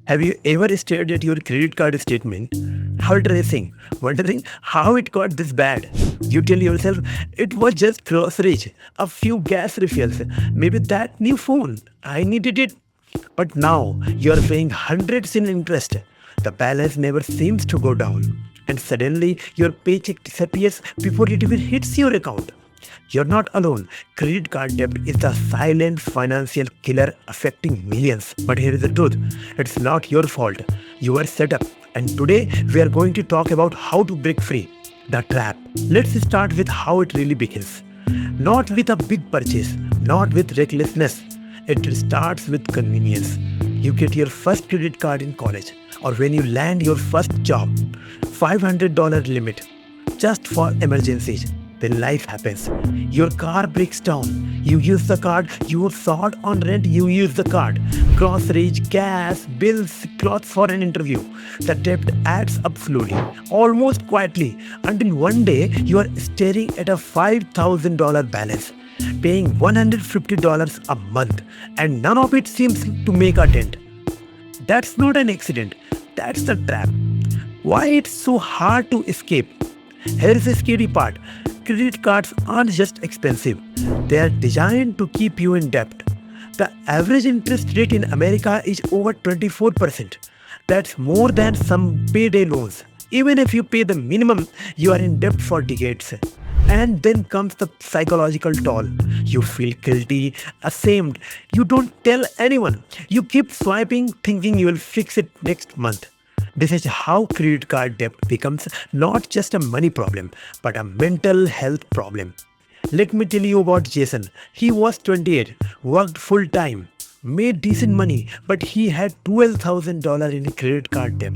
Have you ever stared at your credit card statement, heart racing, wondering how it got this bad? You tell yourself it was just groceries, a few gas refills, maybe that new phone. I needed it. But now you are paying hundreds in interest. The balance never seems to go down. And suddenly your paycheck disappears before it even hits your account. You're not alone. Credit card debt is the silent financial killer affecting millions. But here is the truth, it's not your fault. You were set up. And today we are going to talk about how to break free. The trap. Let's start with how it really begins. Not with a big purchase, not with recklessness. It starts with convenience. You get your first credit card in college, or when you land your first job. $500 limit just for emergencies. Then life happens. Your car breaks down. You use the card. You are short on rent. You use the card. Groceries, gas, bills, clothes for an interview. The debt adds up slowly, almost quietly, until one day you are staring at a $5,000 balance, paying $150 a month, and none of it seems to make a dent. That's not an accident. That's the trap. Why it's so hard to escape? Here's the scary part. Credit cards aren't just expensive. They are designed to keep you in debt. The average interest rate in America is over 24%. That's more than some payday loans. Even if you pay the minimum, you are in debt for decades. And then comes the psychological toll. You feel guilty, ashamed. You don't tell anyone. You keep swiping thinking you will fix it next month. This is how credit card debt becomes not just a money problem, but a mental health problem. Let me tell you about Jason. He was 28, worked full time, made decent money, but he had $12,000 in credit card debt.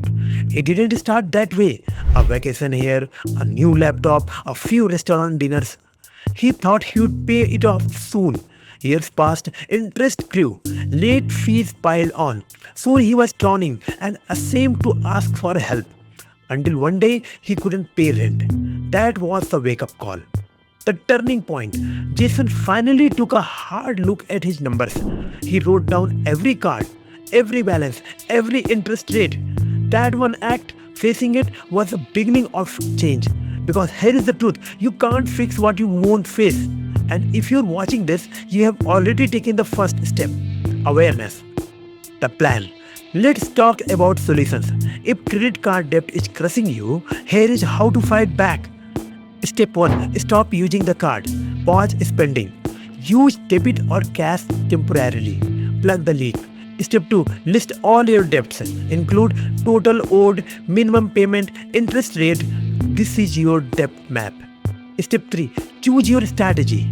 It didn't start that way. A vacation here, a new laptop, a few restaurant dinners. He thought he would pay it off soon. Years passed, interest grew, late fees piled on. Soon he was drowning and ashamed to ask for help. Until one day he couldn't pay rent. That was the wake-up call. The turning point. Jason finally took a hard look at his numbers. He wrote down every card, every balance, every interest rate. That one act, facing it, was the beginning of change. Because here is the truth, you can't fix what you won't face. And if you're watching this, you have already taken the first step. Awareness. The plan. Let's talk about solutions. If credit card debt is crushing you, here is how to fight back. Step 1. Stop using the card. Pause spending. Use debit or cash temporarily. Plug the leak. Step 2. List all your debts. Include total owed, minimum payment, interest rate. This is your debt map. Step 3. Choose your strategy.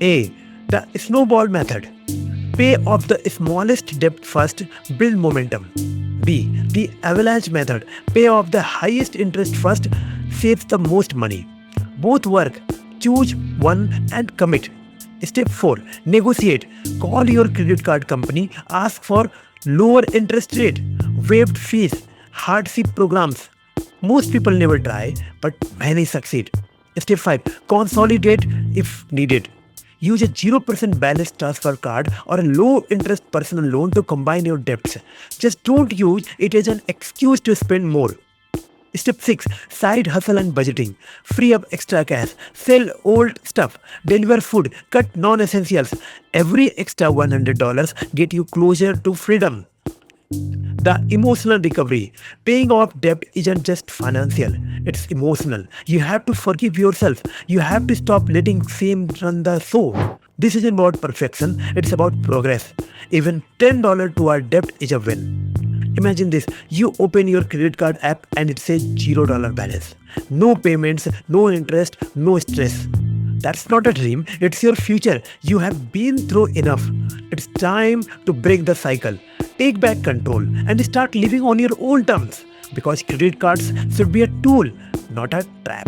A. The snowball method. Pay off the smallest debt first, build momentum. B. The avalanche method. Pay off the highest interest first, saves the most money. Both work. Choose one and commit. Step 4. Negotiate. Call your credit card company. Ask for lower interest rate, waived fees, hardship programs. Most people never try, but many succeed. Step 5. Consolidate if needed. Use a 0% balance transfer card or a low interest personal loan to combine your debts. Just don't use it as an excuse to spend more. Step 6. Side hustle and budgeting. Free up extra cash. Sell old stuff. Deliver food. Cut non-essentials. Every extra $100 get you closer to freedom. The emotional recovery. Paying off debt isn't just financial, it's emotional. You have to forgive yourself. You have to stop letting shame run the show. This isn't about perfection, it's about progress. Even $10 to our debt is a win. Imagine this, you open your credit card app and it says $0 balance. No payments, no interest, no stress. That's not a dream, it's your future. You have been through enough. It's time to break the cycle. Take back control and start living on your own terms. Because credit cards should be a tool, not a trap.